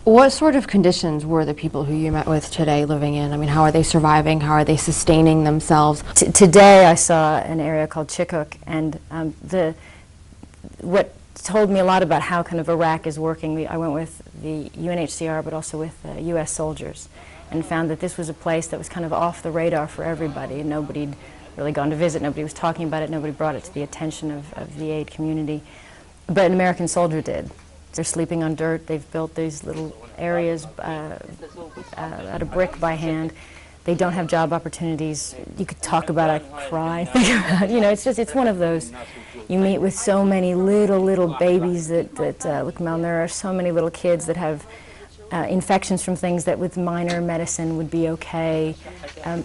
What sort of conditions were the people who you met with today living in? I mean, how are they surviving? How are they sustaining themselves? Today I saw an area called Chikuk, and what told me a lot about how kind of Iraq is working. I went with the UNHCR, but also with U.S. soldiers, and found that this was a place that was kind of off the radar for everybody, and nobody'd really gone to visit, nobody was talking about it, nobody brought it to the attention of the aid community. But an American soldier did. They're sleeping on dirt. They've built these little areas out of brick by hand. They don't have job opportunities. You could talk about it, cry, think about it. You know, it's one of those. You meet with so many little babies that look malnourished, so many little kids that have infections from things that with minor medicine would be okay.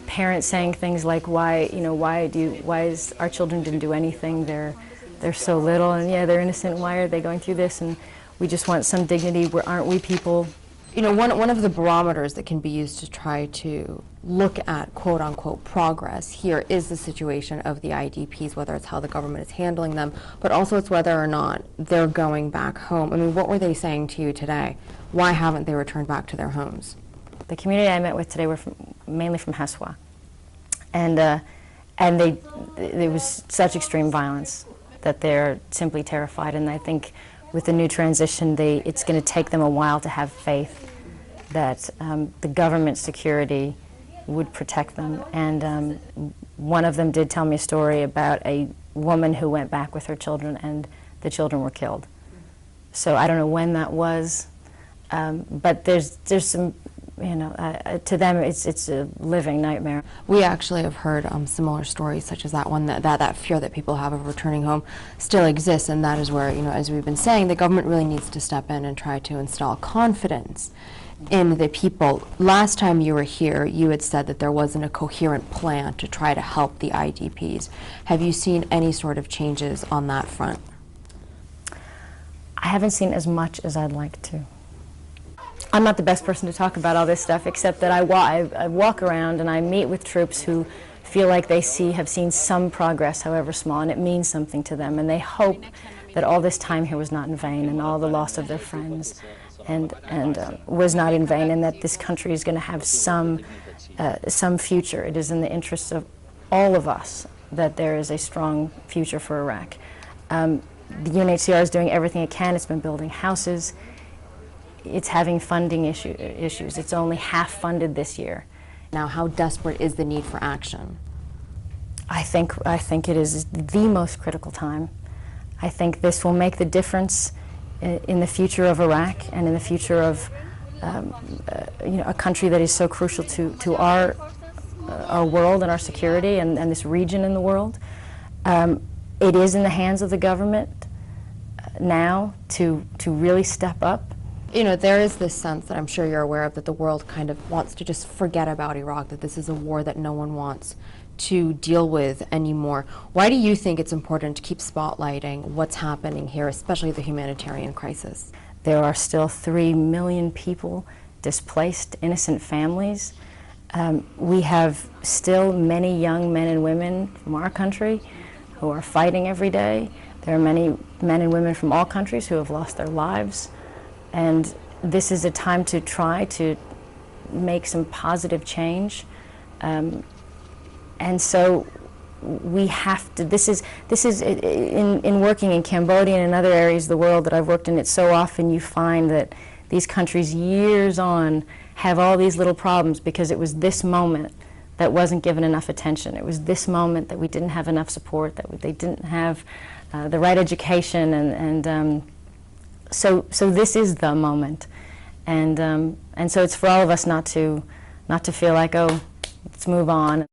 Parents saying things like, why is our children didn't do anything? They're so little, and yeah, they're innocent. Why are they going through this? And we just want some dignity. Aren't we people? You know, one of the barometers that can be used to try to look at quote-unquote progress here is the situation of the IDPs, whether it's how the government is handling them, but also it's whether or not they're going back home. I mean, what were they saying to you today? Why haven't they returned back to their homes? The community I met with today were mainly from Haswa, and there was such extreme violence that they're simply terrified, and I think with the new transition, it's going to take them a while to have faith that the government security would protect them. And one of them did tell me a story about a woman who went back with her children, and the children were killed. So I don't know when that was, but there's some, you know, to them it's a living nightmare. We actually have heard similar stories such as that one, that fear that people have of returning home still exists, and that is where, you know, as we've been saying, the government really needs to step in and try to install confidence in the people. Last time you were here, you had said that there wasn't a coherent plan to try to help the IDPs. Have you seen any sort of changes on that front? I haven't seen as much as I'd like to. I'm not the best person to talk about all this stuff, except that I walk around and I meet with troops who feel like they have seen some progress, however small, and it means something to them, and they hope that all this time here was not in vain, and all the loss of their friends and was not in vain, and that this country is going to have some future. It is in the interests of all of us that there is a strong future for Iraq. The UNHCR is doing everything it can. It's been building houses. It's having funding issues. It's only half funded this year. Now, how desperate is the need for action? I think it is the most critical time. I think this will make the difference in the future of Iraq and in the future of you know, a country that is so crucial to our world and our security and this region in the world. It is in the hands of the government now to really step up. You know, there is this sense that I'm sure you're aware of, that the world kind of wants to just forget about Iraq, that this is a war that no one wants to deal with anymore. Why do you think it's important to keep spotlighting what's happening here, especially the humanitarian crisis? There are still 3 million people displaced, innocent families. We have still many young men and women from our country who are fighting every day. There are many men and women from all countries who have lost their lives. And this is a time to try to make some positive change. And so we have to, this is in working in Cambodia and in other areas of the world that I've worked in, it's so often you find that these countries years on have all these little problems because it was this moment that wasn't given enough attention. It was this moment that we didn't have enough support, that they didn't have the right education, and so this is the moment, and so it's for all of us not to feel like, oh, let's move on.